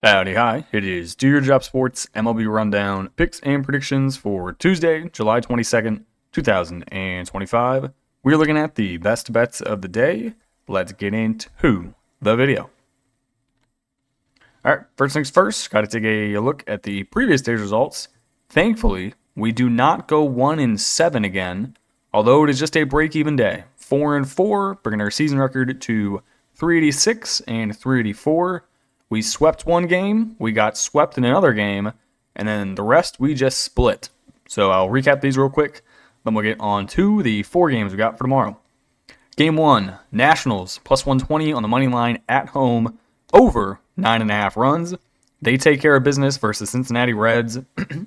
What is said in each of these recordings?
Howdy, hi. It is Do Your Job Sports MLB Rundown picks and predictions for Tuesday, July 22nd, 2025. We're looking at the best bets of the day. Let's get into the video. All right, first things first, got to take a look at the previous day's results. Thankfully, we do not go 1-7 again, although it is just a break-even day. 4-4, bringing our season record to 386 and 384. We swept one game, we got swept in another game, and then the rest we just split. So I'll recap these real quick, then we'll get on to the 4 games we got for tomorrow. Game 1, Nationals, plus 120 on the money line at home, over 9.5 runs. They take care of business versus Cincinnati Reds.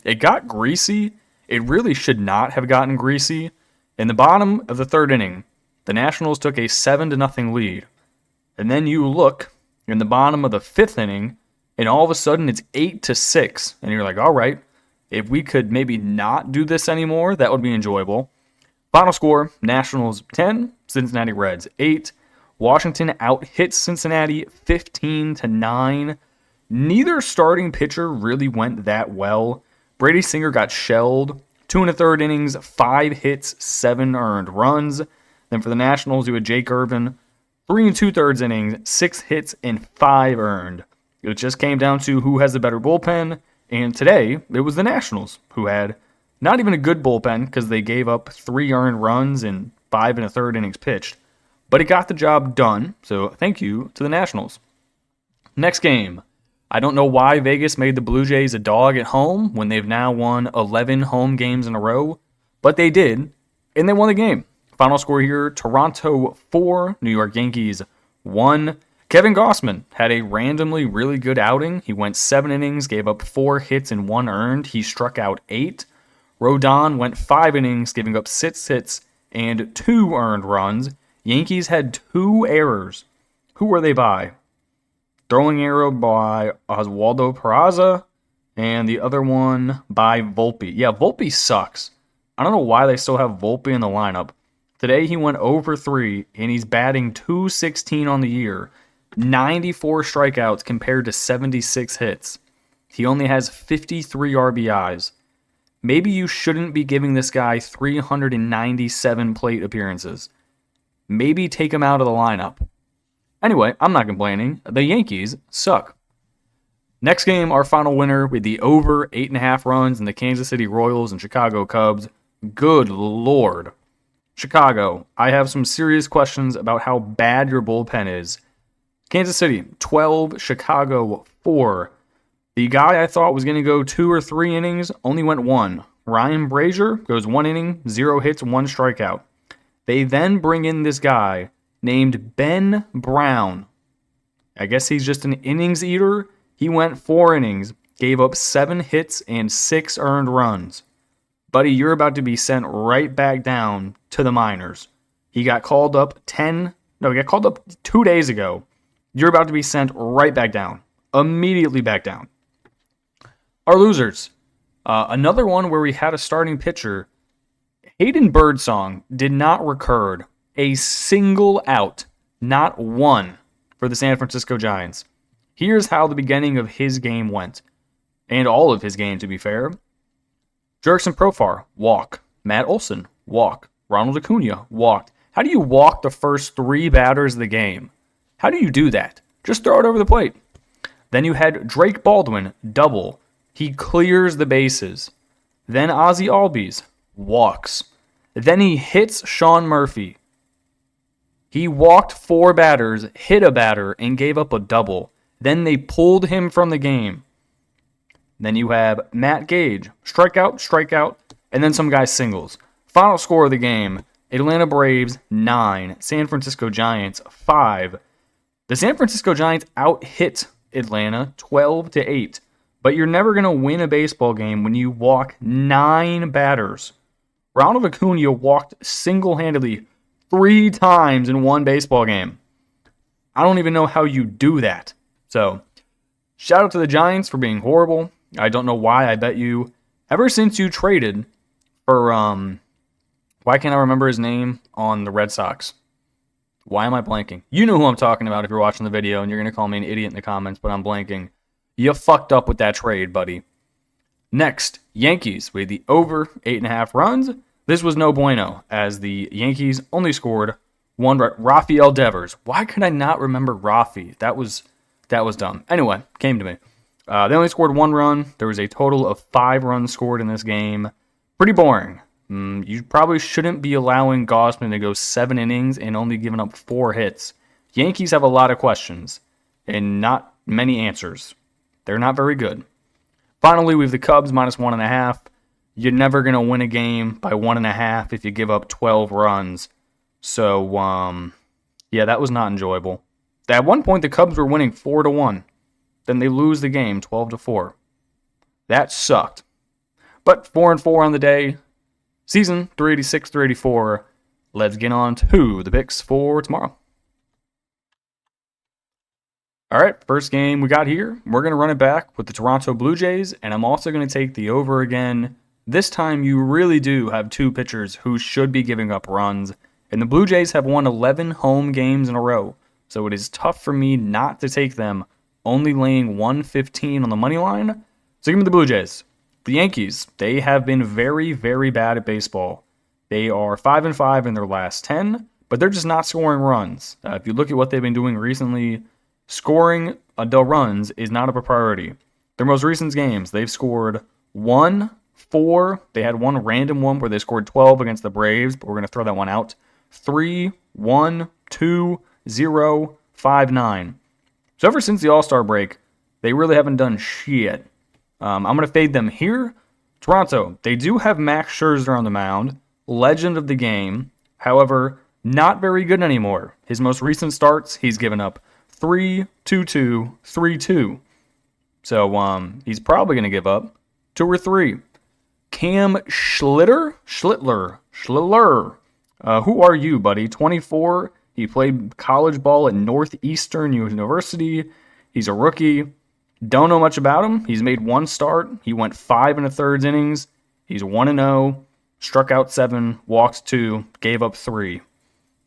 It got greasy. It really should not have gotten greasy. In the bottom of the 3rd inning, the Nationals took a 7-0 lead. And then you look in the bottom of the 5th inning, and all of a sudden it's 8-6. And you're like, all right, if we could maybe not do this anymore, that would be enjoyable. Final score, Nationals 10, Cincinnati Reds 8. Washington out-hits Cincinnati 15-9. Neither starting pitcher really went that well. Brady Singer got shelled. 2 1/3 innings, 5 hits, 7 earned runs. Then for the Nationals, you had Jake Irvin, 3 2/3 innings, 6 hits, and 5 earned. It just came down to who has the better bullpen, and today it was the Nationals who had not even a good bullpen because they gave up 3 earned runs in 5 1/3 innings pitched, but it got the job done, so thank you to the Nationals. Next game. I don't know why Vegas made the Blue Jays a dog at home when they've now won 11 home games in a row, but they did, and they won the game. Final score here, Toronto 4, New York Yankees 1. Kevin Gausman had a randomly really good outing. He went 7 innings, gave up 4 hits and 1 earned. He struck out 8. Rodon went 5 innings, giving up 6 hits and 2 earned runs. Yankees had 2 errors. Who were they by? Throwing error by Oswaldo Peraza, and the other one by Volpe. Yeah, Volpe sucks. I don't know why they still have Volpe in the lineup. Today he went over 3, and he's batting .216 on the year. 94 strikeouts compared to 76 hits. He only has 53 RBIs. Maybe you shouldn't be giving this guy 397 plate appearances. Maybe take him out of the lineup. Anyway, I'm not complaining. The Yankees suck. Next game, our final winner with the over 8.5 runs in the Kansas City Royals and Chicago Cubs. Good Lord. Chicago, I have some serious questions about how bad your bullpen is. Kansas City, 12. Chicago, 4. The guy I thought was going to go 2 or 3 innings only went 1. Ryan Brazier goes 1 inning, 0 hits, 1 strikeout. They then bring in this guy named Ben Brown. I guess he's just an innings eater. He went 4 innings, gave up 7 hits and 6 earned runs. Buddy, you're about to be sent right back down to the minors. He got called up 2 days ago. You're about to be sent right back down. Immediately back down. Our losers. Another one where we had a starting pitcher. Hayden Birdsong did not record a single out, not one, for the San Francisco Giants. Here's how the beginning of his game went, and all of his game, to be fair. Jurickson Profar, walk. Matt Olson, walk. Ronald Acuna, walked. How do you walk the first 3 batters of the game? How do you do that? Just throw it over the plate. Then you had Drake Baldwin, double. He clears the bases. Then Ozzie Albies, walks. Then he hits Sean Murphy. He walked 4 batters, hit a batter, and gave up a double. Then they pulled him from the game. Then you have Matt Gage, strikeout, and then some guy singles. Final score of the game, Atlanta Braves 9, San Francisco Giants 5. The San Francisco Giants out-hit Atlanta 12-8, but you're never going to win a baseball game when you walk 9 batters. Ronald Acuna walked single-handedly 3 times in one baseball game. I don't even know how you do that. So, shout out to the Giants for being horrible. I don't know why I bet you, ever since you traded for, why can't I remember his name on the Red Sox? Why am I blanking? You know who I'm talking about if you're watching the video, and you're going to call me an idiot in the comments, but I'm blanking. You fucked up with that trade, buddy. Next, Yankees with the over 8.5 runs. This was no bueno, as the Yankees only scored one run. Rafael Devers. Why could I not remember Rafi? That was dumb. Anyway, came to me. They only scored one run. There was a total of 5 runs scored in this game. Pretty boring. You probably shouldn't be allowing Gausman to go 7 innings and only giving up 4 hits. Yankees have a lot of questions and not many answers. They're not very good. Finally, we have the Cubs minus 1.5. You're never going to win a game by 1.5 if you give up 12 runs. So, yeah, that was not enjoyable. At one point, the Cubs were winning 4-1. Then they lose the game 12-4. That sucked. But 4-4 on the day. Season 386, 384. Let's get on to the picks for tomorrow. All right, first game we got here. We're going to run it back with the Toronto Blue Jays, and I'm also going to take the over again. This time, you really do have 2 pitchers who should be giving up runs, and the Blue Jays have won 11 home games in a row, so it is tough for me not to take them, only laying 115 on the money line. So give me the Blue Jays. The Yankees, they have been very, very bad at baseball. They are 5-5 in their last 10, but they're just not scoring runs. If you look at what they've been doing recently, scoring the runs is not a priority. Their most recent games, they've scored 1, 4. They had one random one where they scored 12 against the Braves, but we're going to throw that one out. 3, 1, 2, 0, 5, 9. So ever since the All-Star break, they really haven't done shit. I'm going to fade them here. Toronto, they do have Max Scherzer on the mound, legend of the game. However, not very good anymore. His most recent starts, he's given up 3, 2-2, 3-2. So he's probably going to give up 2 or 3. Cam Schlitter. Who are you, buddy? 24. He played college ball at Northeastern University. He's a rookie. Don't know much about him. He's made 1 start. He went 5 1/3 innings. He's 1-0. Struck out 7, walked 2, gave up 3.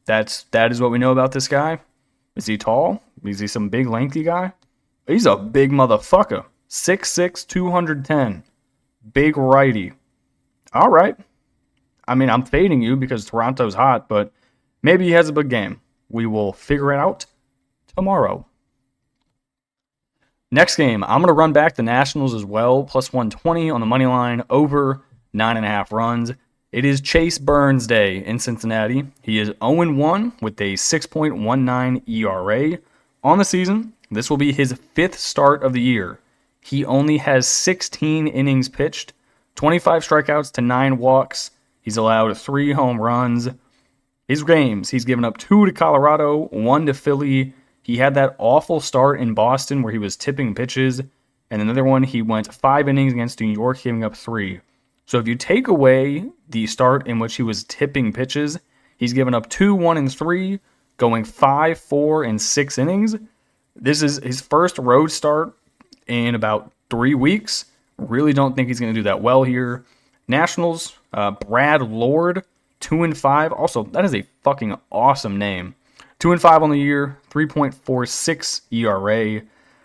That is what we know about this guy. Is he tall? Is he some big lengthy guy? He's a big motherfucker. 6'6", 210. Big righty. All right. I mean, I'm fading you because Toronto's hot, but maybe he has a big game. We will figure it out tomorrow. Next game, I'm going to run back the Nationals as well, plus 120 on the money line, over 9.5 runs. It is Chase Burns Day in Cincinnati. He is 0-1 with a 6.19 ERA on the season. This will be his 5th start of the year. He only has 16 innings pitched, 25 strikeouts to 9 walks. He's allowed 3 home runs. His games, he's given up 2 to Colorado, 1 to Philly. He had that awful start in Boston where he was tipping pitches. And another one, he went 5 innings against New York, giving up 3. So if you take away the start in which he was tipping pitches, he's given up 2, 1, and 3, going 5, 4, and 6 innings. This is his first road start in about 3 weeks. Really don't think he's going to do that well here. Nationals, Brad Lord, 2-5. Also, that is a fucking awesome name. 2-5 on the year, 3.46 ERA.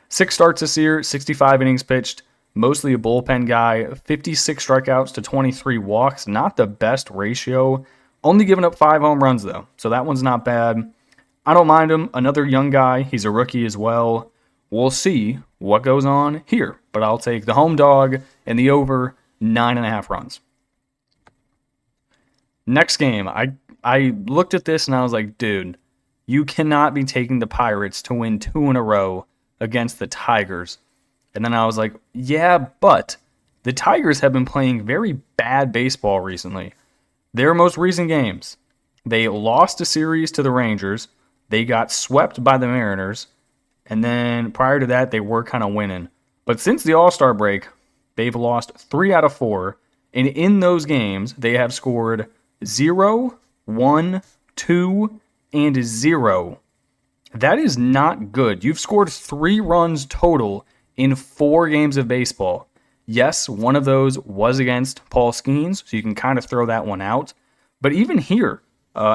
6 starts this year, 65 innings pitched. Mostly a bullpen guy. 56 strikeouts to 23 walks. Not the best ratio. Only giving up 5 home runs, though. So that one's not bad. I don't mind him. Another young guy. He's a rookie as well. We'll see what goes on here. But I'll take the home dog and the over 9.5 runs. Next game. I looked at this and I was like, dude, you cannot be taking the Pirates to win 2 in a row against the Tigers. And then I was like, yeah, but the Tigers have been playing very bad baseball recently. Their most recent games, they lost a series to the Rangers. They got swept by the Mariners. And then prior to that, they were kind of winning. But since the All-Star break, they've lost 3 out of 4. And in those games, they have scored 0, 1, 2, and 0. That is not good. You've scored 3 runs total in 4 games of baseball. Yes, one of those was against Paul Skeens, so you can kind of throw that one out. But even here,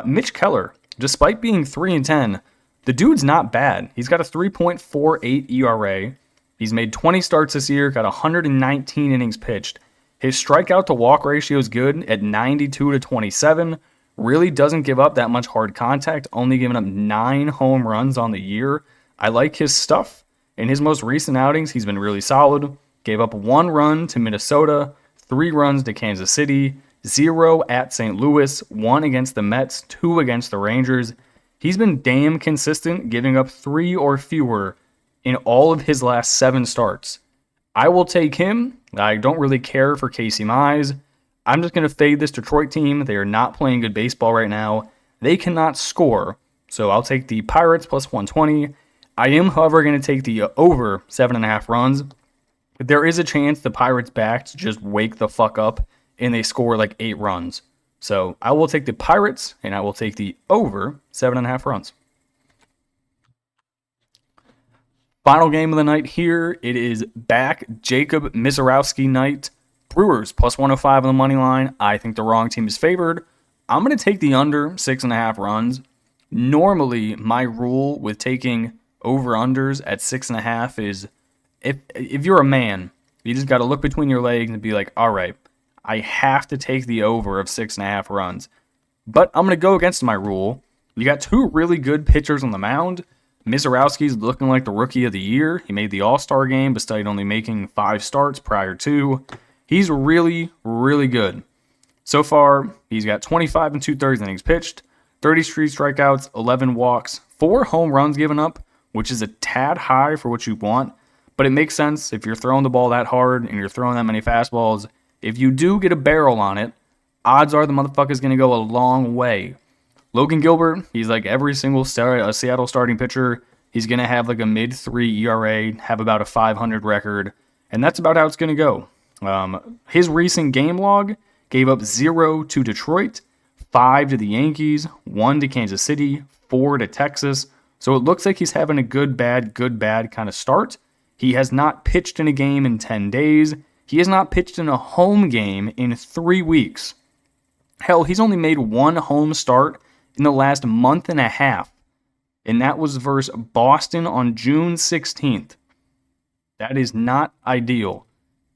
Mitch Keller, despite being 3-10, the dude's not bad. He's got a 3.48 ERA. He's made 20 starts this year, got 119 innings pitched. His strikeout to walk ratio is good at 92 to 27. Really doesn't give up that much hard contact, only giving up 9 home runs on the year. I like his stuff. In his most recent outings, he's been really solid. Gave up 1 run to Minnesota, 3 runs to Kansas City, 0 at St. Louis, 1 against the Mets, 2 against the Rangers. He's been damn consistent, giving up 3 or fewer in all of his last 7 starts. I will take him. I don't really care for Casey Mize. I'm just going to fade this Detroit team. They are not playing good baseball right now. They cannot score, so I'll take the Pirates plus 120. I am, however, going to take the over 7.5 runs. There is a chance the Pirates' backs just wake the fuck up and they score like 8 runs. So I will take the Pirates, and I will take the over 7.5 runs. Final game of the night here. It is back Jacob Misiorowski night. Brewers plus 105 on the money line. I think the wrong team is favored. I'm going to take the under 6.5 runs. Normally, my rule with taking over-unders at 6.5 is if you're a man, you just got to look between your legs and be like, all right, I have to take the over of 6.5 runs. But I'm going to go against my rule. You got 2 really good pitchers on the mound. Misiorowski's looking like the rookie of the year. He made the All-Star game, despite only making 5 starts prior to. He's really, really good. So far, he's got 25 and 2/3 innings pitched, 33 strikeouts, 11 walks, 4 home runs given up, which is a tad high for what you want. But it makes sense if you're throwing the ball that hard and you're throwing that many fastballs. If you do get a barrel on it, odds are the motherfucker's going to go a long way. Logan Gilbert, he's like every single Seattle starting pitcher. He's going to have like a mid-3 ERA, have about a 500 record, and that's about how it's going to go. His recent game log gave up 0 to Detroit, 5 to the Yankees, 1 to Kansas City, 4 to Texas. So it looks like he's having a good, bad kind of start. He has not pitched in a game in 10 days. He has not pitched in a home game in 3 weeks. Hell, he's only made 1 home start in the last month and a half, and that was versus Boston on June 16th. That is not ideal.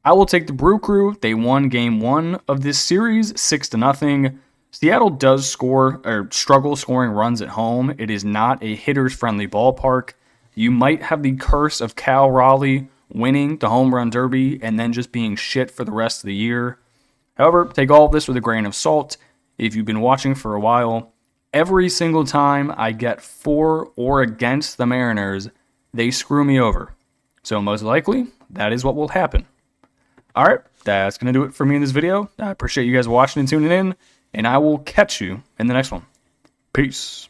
I will take the Brew Crew. They won game 1 of this series 6-0. Seattle does struggle scoring runs at home. It is not a hitters-friendly ballpark. You might have the curse of Cal Raleigh winning the home run derby and then just being shit for the rest of the year. However, take all of this with a grain of salt. If you've been watching for a while, every single time I get for or against the Mariners, they screw me over. So most likely, that is what will happen. All right, that's going to do it for me in this video. I appreciate you guys watching and tuning in, and I will catch you in the next one. Peace.